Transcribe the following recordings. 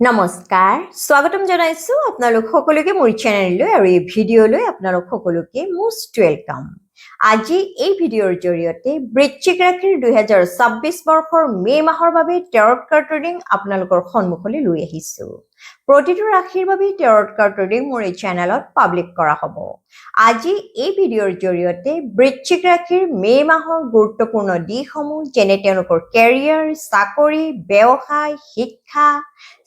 নমস্কাৰ স্বাগতম জনাইছো আপোনালোক সকলোকে মোৰ চেনেললৈ আৰু এই ভিডিঅ'লৈ আপোনালোক সকলোকে মোষ্ট ওয়েলকাম আজি এই ভিডিঅ'ৰ জৰিয়তে বৃশ্চিক ৰাশিৰ 2026 বৰ্ষৰ মে মাহৰ বাবে টেৰট কাৰ্ড ৰিডিং আপোনালোকৰ সন্মুখলৈ লৈ আহিছো প্ৰতিটো ৰাশিৰ বাবে টেৰট কাৰ্ড ৰিডিং মোৰ এই চেনেলত পাব্লিক কৰা হ'ব আজি এই ভিডিঅ'ৰ জৰিয়তে বৃশ্চিক ৰাশিৰ মে মাহৰ গুৰুত্বপূৰ্ণ দিশসমূহ যেনে তেওঁলোকৰ কেৰিয়াৰ চাকৰি ব্যৱসায় শিক্ষা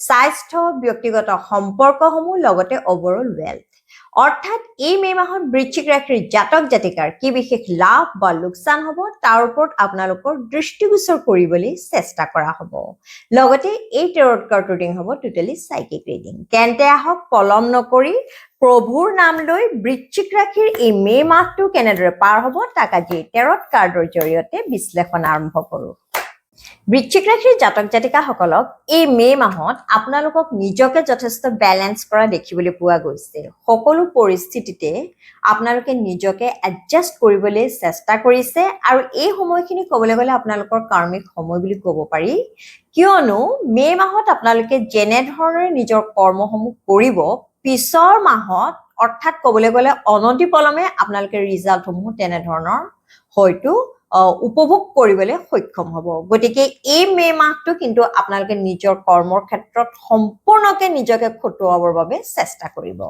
স্বাস্থ্য ব্যক্তিগত সম্পৰ্কসমূহ লগতে ওভাৰঅল ৱেলথ অৰ্থাৎ এই মে মাহত বৃশ্চিক ৰাশিৰ জাতক জাতিকাৰ কি বিশেষ লাভ বা লোকচান হ'ব তাৰ ওপৰত আপোনালোকৰ দৃষ্টিগোচৰ কৰিবলৈ চেষ্টা কৰা হ'ব লগতে এই টেৰট কাৰ্ড ৰিডিং হ'ব টোটেলি সাইকিক ৰিডিং তেন্তে আহক পলম নকৰি প্ৰভুৰ নাম লৈ বৃশ্চিক ৰাশিৰ এই মে মাহটো কেনেদৰে পাৰ হ'ব তাক আজি টেৰট কাৰ্ডৰ জৰিয়তে বিশ্লেষণ আৰম্ভ কৰোঁ বৃশ্চিক ৰাশিৰ জাতক জাতিকাসকলক এই মে মাহত আপোনালোকক নিজকে যথেষ্ট বেলেন্স কৰা দেখিবলৈ পোৱা গৈছে সকলো পৰিস্থিতিতে আপোনালোকে নিজকে এডজাষ্ট কৰিবলৈ চেষ্টা কৰিছে আৰু এই সময়খিনি ক'বলৈ গ'লে আপোনালোকৰ কাৰ্মিক সময় বুলি ক'ব পাৰি কিয়নো মে মাহত আপোনালোকে যেনে ধৰণে নিজৰ কৰ্মসমূহ কৰিব পিছৰ মাহত অৰ্থাৎ ক'বলৈ গ'লে অনতিপলমে আপোনালোকে ৰিজাল্টসমূহ তেনে ধৰণৰ হয়তো উপভোগ কৰিবলৈ সক্ষম হ'ব গতিকে এই মে মাহটো কিন্তু আপোনালোকে নিজৰ কৰ্মৰ ক্ষেত্ৰত সম্পূৰ্ণকে নিজকে খটুৱাবৰ বাবে চেষ্টা কৰিব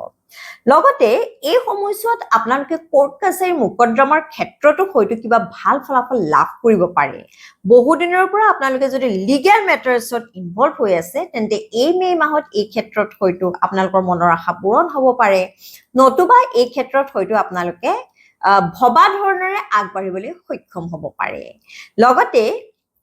লগতে এই সময়ছোৱাত আপোনালোকে কোৰ্ট কাছাৰী মোকদ্দমাৰ ক্ষেত্ৰতো হয়তো কিবা ভাল ফলাফল লাভ কৰিব পাৰে বহু দিনৰ পৰা আপোনালোকে যদি লিগেল মেটাৰ্ছত ইনভলভ হৈ আছে তেন্তে এই মে মাহত এই ক্ষেত্ৰত হয়তো আপোনালোকৰ মনৰ আশা পূৰণ হ'ব পাৰে নতুবা এই ক্ষেত্ৰত হয়তো আপোনালোকে ভবা ধৰণৰে আগবাঢ়িবলৈ সক্ষম হ'ব পাৰে লগতে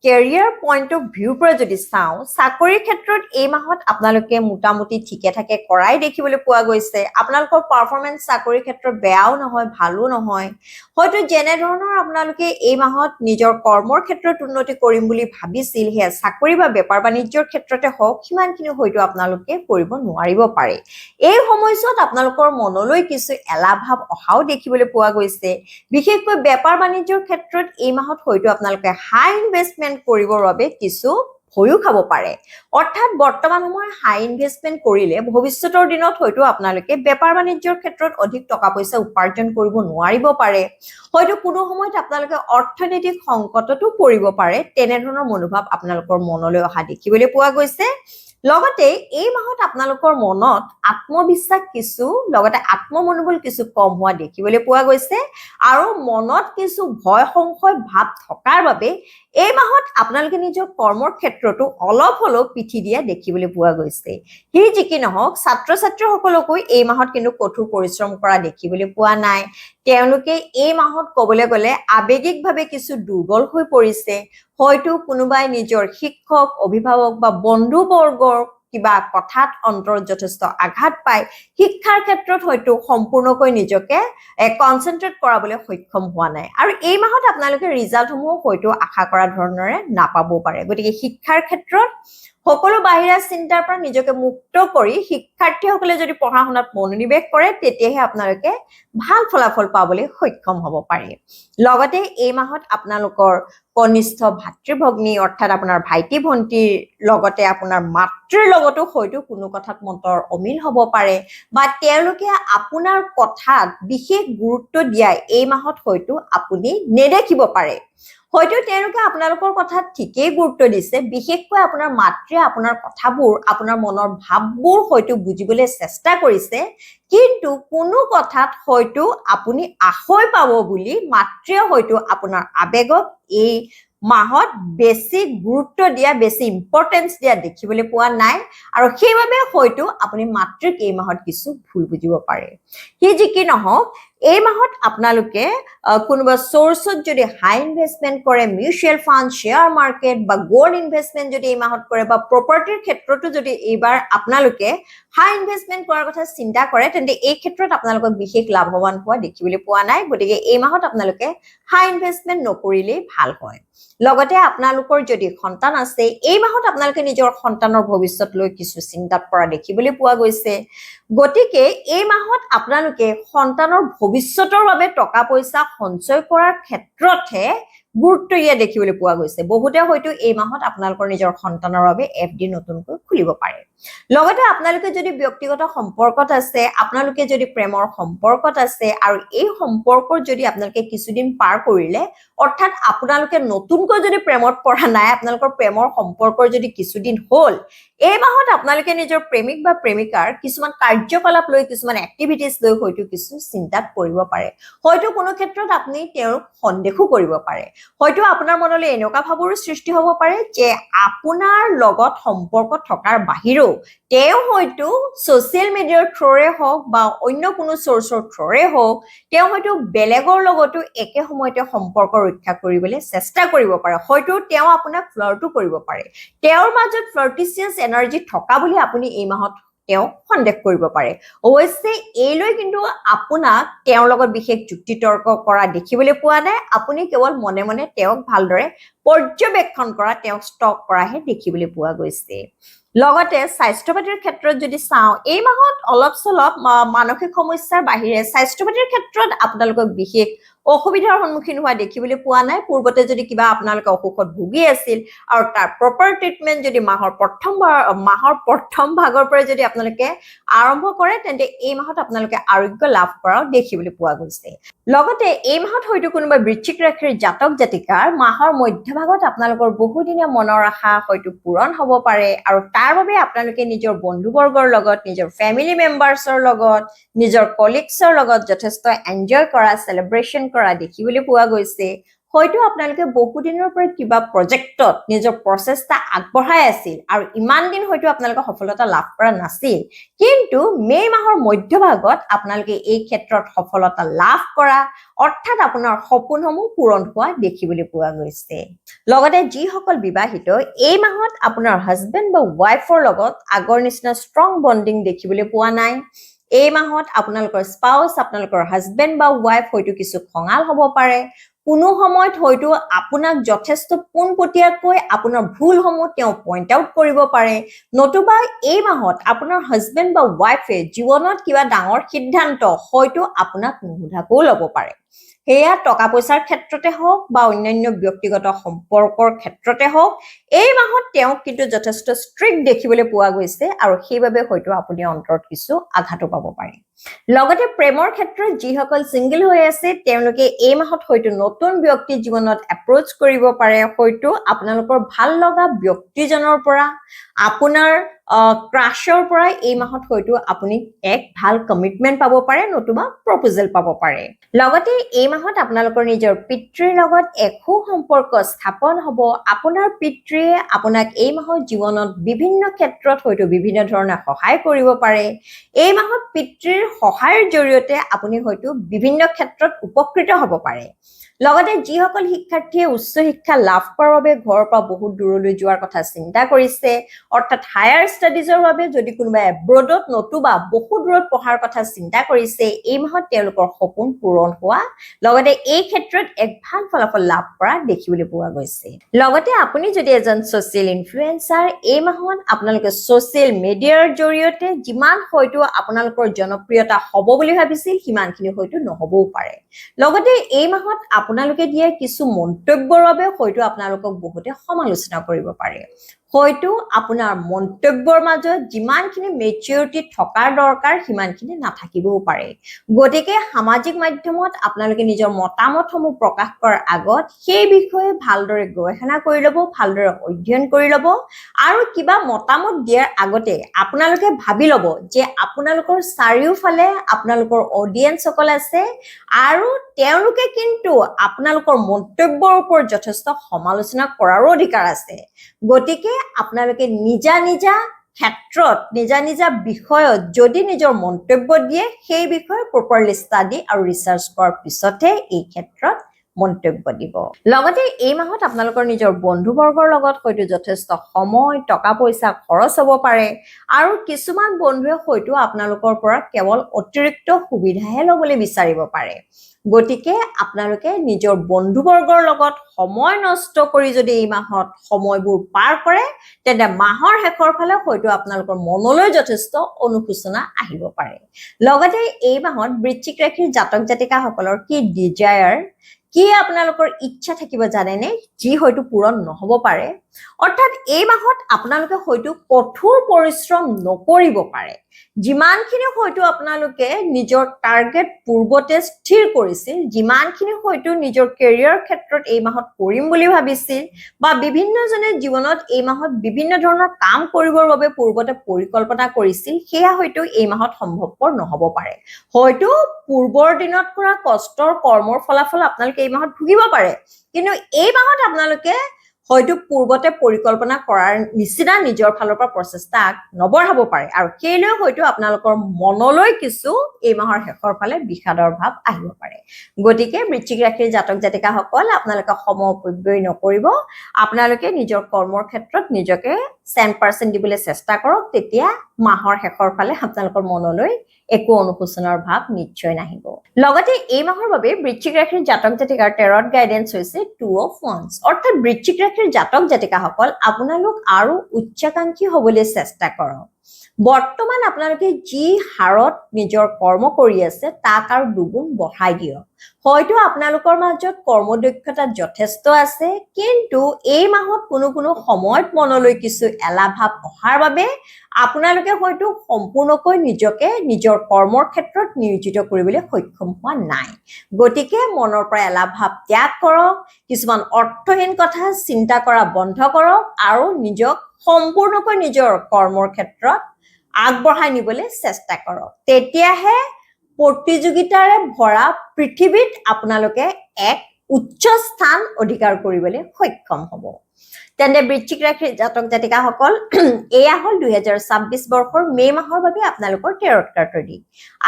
কেৰিয়াৰ পইণ্ট অফ ভিউৰ পৰা যদি চাওঁ চাকৰিৰ ক্ষেত্ৰত এই মাহত আপোনালোকে মোটামুটি ঠিকে থাকে কৰাই দেখিবলৈ পোৱা গৈছে আপোনালোকৰ পাৰফৰ্মেন্স চাকৰিৰ ক্ষেত্ৰত বেয়াও নহয় ভালো নহয় হয়তো যেনে ধৰণৰ আপোনালোকে এই মাহত নিজৰ কৰ্মৰ ক্ষেত্ৰত উন্নতি কৰিম বুলি ভাবিছিল সেয়া চাকৰি বা বেপাৰ বাণিজ্যৰ ক্ষেত্ৰতে হওক সিমানখিনি হয়তো আপোনালোকে কৰিব নোৱাৰিব পাৰে এই সময়ছোৱাত আপোনালোকৰ মনলৈ কিছু এলাহ ভাৱ অহাও দেখিবলৈ পোৱা গৈছে বিশেষকৈ বেপাৰ বাণিজ্যৰ ক্ষেত্ৰত এই মাহত হয়তো আপোনালোকে হাই ইনভেষ্টমেন্ট কৰিবৰ বাবে কিছু ভয়ো খাব পাৰে অৰ্থাৎ বৰ্তমান সময়ত হাই ইনভেষ্টমেন্ট কৰিলে ভৱিষ্যতৰ দিনত হয়তো আপোনালোকে বেপাৰ বাণিজ্যৰ ক্ষেত্ৰত অধিক টকা পইচা উপাৰ্জন কৰিব নোৱাৰিব পাৰে হয়তো কোনো সময়ত আপোনালোকে অৰ্থনৈতিক সংকটতো পৰিব পাৰে তেনে ধৰণৰ মনোভাৱ আপোনালোকৰ মনলৈ অহা দেখিবলৈ পোৱা গৈছে লগতে এই মাহত আপোনালোকৰ মনত আত্মবিশ্বাস কিছু লগতে আত্মমনোবল কিছু কম হোৱা দেখিবলৈ পোৱা গৈছে আৰু মনত কিছু ভয় সংশয় ভাৱ থকাৰ বাবে এই মাহত আপোনালোকে নিজৰ কৰ্মৰ ক্ষেত্ৰতো অলপ হলেও পিঠি দিয়া দেখিবলৈ পোৱা গৈছে হি যিকি নহওক ছাত্ৰ ছাত্ৰীসকলকো এই মাহত কিন্তু কঠোৰ পৰিশ্ৰম কৰা দেখিবলৈ পোৱা নাই তেওঁলোকে এই মাহত ক'বলৈ গ'লে আবেগিকভাৱে কিছু দুৰ্বল হৈ পৰিছে হয়তো কোনোবাই নিজৰ শিক্ষক অভিভাৱক বা বন্ধু বৰ্গৰ কিবা কথাত অন্তৰত যথেষ্ট আঘাত পায় শিক্ষাৰ ক্ষেত্ৰত হয়তো সম্পূৰ্ণকৈ নিজকে কনসেন্ট্ৰেট কৰাবলৈ সক্ষম হোৱা নাই আৰু এই মাহত আপোনালোকে ৰিজাল্টসমূহ হয়তো আশা কৰা ধৰণৰে নাপাবও পাৰে গতিকে শিক্ষাৰ ক্ষেত্ৰত সকলো বাহিৰা চিন্তাৰ পৰা নিজকে মুক্ত কৰি শিক্ষাৰ্থীসকলে যদি পঢ়া শুনাত মনোনিৱেশ কৰে তেতিয়াহে আপোনালোকে ভাল ফলাফল পাবলৈ সক্ষম হ'ব পাৰে লগতে এই মাহত আপোনালোকৰ কনিষ্ঠ ভাতৃ ভগ্নী অৰ্থাৎ আপোনাৰ ভাইটি ভণ্টিৰ লগতে আপোনাৰ মাতৃৰ লগতো হয়তো কোনো কথাত মতৰ অমিল হ'ব পাৰে বা তেওঁলোকে আপোনাৰ কথাত বিশেষ গুৰুত্ব দিয়া এই মাহত হয়তো আপুনি নেদেখিব পাৰে হয়তো তেওঁলোকে আপোনালোকৰ কথাত ঠিকেই গুৰুত্ব দিছে বিশেষকৈ আপোনাৰ মাতৃয়ে আপোনাৰ কথাবোৰ আপোনাৰ মনৰ ভাৱবোৰ হয়তো বুজিবলৈ চেষ্টা কৰিছে কিন্তু কোনো কথাত হয়তো আপুনি আশয় পাব বুলি মাতৃয়ে হয়তো আপোনাৰ আবেগক এই মাহত বেছি গুৰুত্ব দিয়া বেছি ইম্পৰ্টেন্স দিয়া দেখিবলৈ পোৱা নাই আৰু সেইবাবে হয়তো আপুনি মাতৃক এই মাহত কিছু ভুল বুজিব পাৰে হি যিকি নহওক এই মাহত আপোনালোকে কোনোবা সোৰ্সত যদি হাই ইনভেষ্টমেন্ট কৰে মিউচুৱেল ফান্ড শেয়াৰ মাৰ্কেট বা গোল্ড ইনভেষ্টমেন্ট যদি এই মাহত কৰে বা প্ৰপাৰ্টিৰ ক্ষেত্ৰতো যদি এইবাৰ আপোনালোকে হাই ইনভেষ্টমেন্ট কৰাৰ কথা চিন্তা কৰে তেন্তে এই ক্ষেত্ৰত আপোনালোকক বিশেষ লাভৱান হোৱা দেখিবলৈ পোৱা নাই গতিকে এই মাহত আপোনালোকে হাই ইনভেষ্টমেন্ট নকৰিলেই ভাল হয় লগতে আপোনালোকৰ যদি সন্তান আছে এই মাহত আপোনালোকে নিজৰ সন্তানৰ ভৱিষ্যত লৈ কিছু চিন্তাত পৰা দেখিবলৈ পোৱা গৈছে গতিকে এই মাহত আপোনালোকে সন্তানৰ ভৱিষ্যতৰ বাবে টকা পইচা সঞ্চয় কৰাৰ ক্ষেত্ৰতহে গুৰুত্ব দিয়া দেখিবলৈ পোৱা গৈছে বহুতে হয়তো এই মাহত আপোনালোকৰ নিজৰ সন্তানৰ বাবে এফডি নতুনকৈ খুলিব পাৰে লগতে আপোনালোকে যদি ব্যক্তিগত সম্পৰ্কত আছে, আপোনালোকে যদি প্ৰেমৰ সম্পৰ্কত আছে আৰু এই সম্পৰ্কৰ যদি আপোনালোকে কিছুদিন পাৰ কৰিলে, অৰ্থাৎ আপোনালোকে নতুনকৈ যদি প্ৰেমত পৰা নাই, আপোনালোকৰ প্ৰেমৰ সম্পৰ্কৰ যদি কিছুদিন হ'ল, এই মাহত আপোনালোকে নিজৰ প্ৰেমিক বা প্ৰেমিকাৰ কিছুমান কাৰ্যকলাপ লৈ, কিছুমান এক্টিভিটিজ লৈ হয়তো কিছু চিন্তাত পৰিব পাৰে। হয়তো কোনো ক্ষেত্ৰত আপুনি তেওঁক সন্দেহো কৰিব পাৰে। হয়তো আপোনাৰ মনলৈ এনেকুৱা ভাৱৰো সৃষ্টি হ'ব পাৰে যে আপোনাৰ লগত সম্পৰ্ক থকাৰ বাহিৰেও তেওঁ হয়তো ছ'চিয়েল মিডিয়াৰ থ্ৰুৰে হওক বা অন্য কোনো চ'ৰ্চৰ থ্ৰুৰে হওক, তেওঁ হয়তো বেলেগৰ লগতো একে সময়তে সম্পৰ্ক ৰক্ষা কৰিবলৈ চেষ্টা কৰিব পাৰে। হয়তো তেওঁ আপোনাক ফ্লাৰ্টো কৰিব পাৰে। তেওঁৰ মাজত ফ্লাৰ্টিচিয়াছ এনাৰ্জি থকা বুলি আপুনি এই মাহত তেওঁক সন্দেহ কৰিব পাৰে। অৱশ্যে এইলৈ কিন্তু আপোনাক তেওঁৰ লগত বিশেষ যুক্তি তৰ্ক কৰা দেখিবলৈ পোৱা নাই। আপুনি কেৱল মনে মনে তেওঁক ভালদৰে পৰ্যবেক্ষণ কৰা, তেওঁক ষ্টক কৰাহে দেখিবলৈ পোৱা গৈছে। লগতে স্বাস্থ্য পাতিৰ ক্ষেত্ৰত যদি চাওঁ, এই মাহত অলপ চলপ মানসিক সমস্যাৰ বাহিৰে স্বাস্থ্য পাতিৰ ক্ষেত্ৰত আপোনালোকক বিশেষ অসুবিধাৰ সন্মুখীন হোৱা দেখিবলৈ পোৱা নাই। পূৰ্বতে যদি কিবা আপোনালোকে অসুখত ভুগি আছিল আৰু তাৰ প্ৰপাৰ ট্ৰিটমেণ্ট যদি মাহৰ প্ৰথম ভাগৰ পৰা যদি আপোনালোকে আৰম্ভ কৰে, তেন্তে এই মাহত আপোনালোকে আৰোগ্য লাভ কৰাও দেখিবলৈ পোৱা গৈছে। লগতে এই মাহত হয়তো কোনোবা বৃশ্চিক ৰাশিৰ জাতক জাতিকাৰ মাহৰ মধ্যভাগত আপোনালোকৰ বহুদিনীয়া মনৰ আশা হয়তো পূৰণ হ'ব পাৰে আৰু তাৰ বাবে আপোনালোকে নিজৰ বন্ধুবৰ্গৰ লগত, নিজৰ ফেমিলি মেম্বাৰ্ছৰ লগত, নিজৰ কলিগছৰ লগত যথেষ্ট এনজয় কৰা, চেলিব্ৰেশ্যন কৰা দেখিবলৈ পোৱা গৈছে। হয়তো আপোনালোকে বহুদিনৰ পৰা কিবা প্ৰজেক্টত নিজৰ প্ৰচেষ্টা আগবঢ়াই আছিল আৰু ইমান দিন হয়তো আপোনালোকে সফলতা লাভ কৰা নাছিল, কিন্তু মে' মাহৰ মধ্যভাগত আপোনালোকে এই ক্ষেত্ৰত সফলতা লাভ কৰা, অৰ্থাৎ আপোনাৰ সপোনসমূহ পূৰণ হোৱা দেখিবলৈ পোৱা গৈছে। লগতে যিসকল বিবাহিত, এই মাহত আপোনাৰ হাজবেণ্ড বা ৱাইফৰ লগত আগৰ নিচিনা ষ্ট্ৰং বণ্ডিং দেখিবলৈ পোৱা নাই। এই মাহত আপোনালোকৰ স্পাউচ, আপোনালোকৰ হাজবেণ্ড বা ৱাইফ হয়তো কিছু খঙাল হ'ব পাৰে। কোনো সময়ত হয়তো আপোনাক যথেষ্ট পোনপটীয়াকৈ আপোনাৰ ভুলসমূহ তেওঁ পইণ্ট আউট কৰিব পাৰে, নতুবা এই মাহত আপোনাৰ হাজবেণ্ড বা ৱাইফে জীৱনত কিবা ডাঙৰ সিদ্ধান্ত হয়তো আপোনাক নুসুধাকৈও ল'ব পাৰে। সেয়া টকা পইচাৰ ক্ষেত্ৰতে হওক বা অন্যান্য ব্যক্তিগত সম্পৰ্কৰ ক্ষেত্ৰতে হওক, এই মাহত তেওঁক কিন্তু যথেষ্ট ষ্ট্ৰিক্ট দেখিবলৈ পোৱা গৈছে আৰু সেইবাবে হয়তো আপুনি অন্তৰত কিছু আঘাতো পাব পাৰে। লগতে প্ৰেমৰ ক্ষেত্ৰত যিসকল ছিংগল হৈ আছে, তেওঁলোকে এই মাহত হয়তো নতুন ব্যক্তি জীৱনত এপ্ৰ'চ কৰিব পাৰে। হয়তো আপোনালোকৰ ভাল লগা ব্যক্তিজনৰ পৰা, আপোনাৰ ক্ৰাছৰ পৰা এই মাহত হয়তো আপুনি এক ভাল কমিটমেণ্ট পাব পাৰে, নতুবা প্ৰপ'জেল পাব পাৰে। লগতে এই মাহত আপোনালোকৰ নিজৰ পিতৃৰ লগত এক সুসম্পৰ্ক স্থাপন হ'ব। আপোনাৰ পিতৃয়ে আপোনাক এই মাহত জীৱনত বিভিন্ন ক্ষেত্ৰত হয়তো বিভিন্ন ধৰণে সহায় কৰিব পাৰে। এই মাহত পিতৃৰ সহায়ৰ জৰিয়তে আপুনি হয়তো বিভিন্ন ক্ষেত্ৰত উপকৃত হ'ব পাৰে। লগতে যিসকল শিক্ষাৰ্থীয়ে উচ্চ শিক্ষা লাভ কৰাৰ বাবে ঘৰৰ পৰা বহুত দূৰলৈ যোৱাৰ কথা চিন্তা কৰিছে, অৰ্থাৎ হায়াৰ ষ্টাডিজৰ বাবে যদি কোনোবা এব্ৰডত নতুবা বহু দূৰত পঢ়াৰ কথা চিন্তা কৰিছে, এই মাহত তেওঁলোকৰ সপোন পূৰণ হোৱা, লগতে এই ক্ষেত্ৰত এক ভাল ফলাফল লাভ কৰা দেখিবলৈ পোৱা গৈছে। লগতে আপুনি যদি এজন ছ'চিয়েল ইনফ্লুৱেঞ্চাৰ, এই মাহত আপোনালোকে ছ'চিয়েল মিডিয়াৰ জৰিয়তে যিমান হয়তো আপোনালোকৰ জনপ্ৰিয়তা হ'ব বুলি ভাবিছিল, সিমানখিনি হয়তো নহ'বও পাৰে। লগতে এই মাহত আপোনালোকে দিয়া কিছু মন্তব্যৰ বাবে হয়তো আপোনালোকক বহুতে সমালোচনা কৰিব পাৰে। হয়তো আপোনাৰ মন্তব্যৰ মাজত যিমানখিনি মেচিউৰিটি থকাৰ দৰকাৰ সিমানখিনি নাথাকিবও পাৰে। গতিকে সামাজিক মাধ্যমত আপোনালোকে নিজৰ মতামতসমূহ প্ৰকাশ কৰাৰ আগত সেই বিষয়ে ভালদৰে গৱেষণা কৰি ল'ব, ভালদৰে অধ্যয়ন কৰি ল'ব আৰু কিবা মতামত দিয়াৰ আগতে আপোনালোকে ভাবি ল'ব যে আপোনালোকৰ চাৰিওফালে আপোনালোকৰ অডিয়েঞ্চসকল আছে আৰু তেওঁলোকে কিন্তু আপোনালোকৰ মন্তব্যৰ ওপৰত যথেষ্ট সমালোচনা কৰাৰো অধিকাৰ আছে। গতিকে আপোনালোকে নিজা ক্ষেত্ৰত, নিজা বিষয়ত যদি নিজৰ মন্তব্য দিয়ে, সেই বিষয়ে প্ৰপাৰলি ষ্টাডি আৰু ৰিচাৰ্চ কৰাৰ পিছতহে এই ক্ষেত্ৰত মন্তব্য দিব। লগতে এই মাহত আপোনালোকৰ নিজৰ বন্ধুবৰ্গৰ লগত হয়তো যথেষ্ট সময়, টকা পইচা খৰচ হ'ব পাৰে আৰু কিছুমান বন্ধুৱে হয়তো আপোনালোকৰ পৰা কেৱল অতিৰিক্ত সুবিধাহে ল'বলৈ বিচাৰিব পাৰে। গতিকে আপোনালোকে নিজৰ বন্ধুবৰ্গৰ লগত সময় নষ্ট কৰি যদি এই মাহত সময়বোৰ পাৰ কৰে, তেন্তে মাহৰ শেষৰ ফালে হয়তো আপোনালোকৰ মনলৈ যথেষ্ট অনুশোচনা আহিব পাৰে। লগতে এই মাহত বৃশ্চিক ৰাশিৰ জাতক জাতিকাসকলৰ কি ডিজায়াৰ, কি আপোনালোকৰ ইচ্ছা থাকিব জানেনে যি হয়তো পূৰণ নহব পাৰে অৰ্থাৎ এই মাহত আপোনালোকে হয়তো কঠোৰ পৰিশ্ৰম নকৰিব পাৰে যিমানখিনি হয়তো আপোনালোকে নিজৰ টাৰ্গেট পূৰ্বতে স্থিৰ কৰিছিল যিমানখিনি হয়তো নিজৰ কেৰিয়াৰ ক্ষেত্ৰত এই মাহত কৰিম বুলি ভাবিছিল বা বিভিন্নজনে জীৱনত এই মাহত বিভিন্ন ধৰণৰ কাম কৰিবৰ বাবে পূৰ্বতে পৰিকল্পনা কৰিছিল সেয়া হয়তো এই মাহত সম্ভৱপৰ নহব পাৰে হয়তো পূৰ্বৰ দিনত কৰা কষ্টৰ কৰ্মৰ ফলাফল আপোনালোকে এই মাহত ভুগিব পাৰে কিন্তু এই মাহত আপোনালোকে হয়তো পূৰ্বতে পৰিকল্পনা কৰাৰ নিচিনা নিজৰ ফালৰ পৰা প্ৰচেষ্টা নবঢ়াব পাৰে আৰু কেলৈ হয়তো আপোনালোকৰ মনলৈ কিছু এই মাহৰ শেষৰ ফালে বিষাদৰ ভাৱ আহিব পাৰে গতিকে বৃশ্চিক ৰাশিৰ জাতক জাতিকাসকল আপোনালোকে সময় অপব্যয় নকৰিব আপোনালোকে নিজৰ কৰ্মৰ ক্ষেত্ৰত নিজকে 100% দিবলৈ চেষ্টা কৰক তেতিয়া মাহৰ শেষৰ ফালে আপোনালোকৰ মনলৈ একো অনুশোচনাৰ ভাৱ নিশ্চয় নাহিব লগতে এই মাহৰ বাবে বৃশ্চিক ৰাশিৰ জাতক জাতিকাৰ টেৰট গাইডেন্স হৈছে 2 of Wands অৰ্থাৎ বৃশ্চিক ৰাশিৰ জাতক জাতিকাসকল আপোনালোক আৰু উচ্চাকাংক্ষী হ'বলৈ চেষ্টা কৰক বৰ্তমান আপোনালোকে যি হাৰত নিজৰ কৰ্ম কৰি আছে তাক আৰু দুগুণ বঢ়াই দিয়ক হয়তো আপোনালোকৰ মাজত কৰ্মদক্ষতা যথেষ্ট আছে কিন্তু এই মাহত কোনো সময়ত মনলৈ কিছু এলাহ ভাৱ অহাৰ বাবে আপোনালোকে হয়তো সম্পূৰ্ণকৈ নিজকে নিজৰ কৰ্মৰ ক্ষেত্ৰত নিয়োজিত কৰিবলৈ সক্ষম হোৱা নাই গতিকে মনৰ পৰা এলাহ ভাৱ ত্যাগ কৰক কিছুমান অৰ্থহীন কথা চিন্তা কৰা বন্ধ কৰক আৰু নিজক সম্পূৰ্ণকৈ নিজৰ কৰ্মৰ ক্ষেত্ৰত আগবঢ়াই নিবলৈ চেষ্টা কৰক তেতিয়াহে প্ৰতিযোগিতাৰে ভৰা পৃথিৱীত আপোনালোকে এক উচ্চ স্থান অধিকাৰ কৰিবলৈ সক্ষম হ'ব তেন্তে বৃশ্চিক ৰাশিৰ জাতক জাতিকাসকল এয়া হ'ল 2026 বৰ্ষৰ মে মাহৰ বাবে আপোনালোকৰ টেৰট কাৰ্ডৰ দিন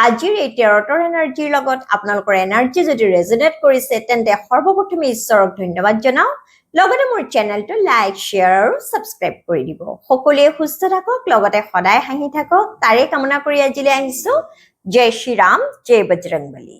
আজিৰ এই টেৰটৰ এনাৰ্জিৰ লগত আপোনালোকৰ এনাৰ্জি যদি ৰেজনেট কৰিছে তেন্তে সৰ্বপ্ৰথমে ঈশ্বৰক ধন্যবাদ জনাও লগতে মোৰ চেনেলটো লাইক শ্বেয়াৰ আৰু সাবস্ক্ৰাইব কৰি দিব সকলোৱে সুস্থ থাকক লগতে সদায় হাঁহি থাকক তাৰে কামনা কৰি আজিলৈ আহিছো জয় শ্ৰী ৰাম জয় বজৰংবলী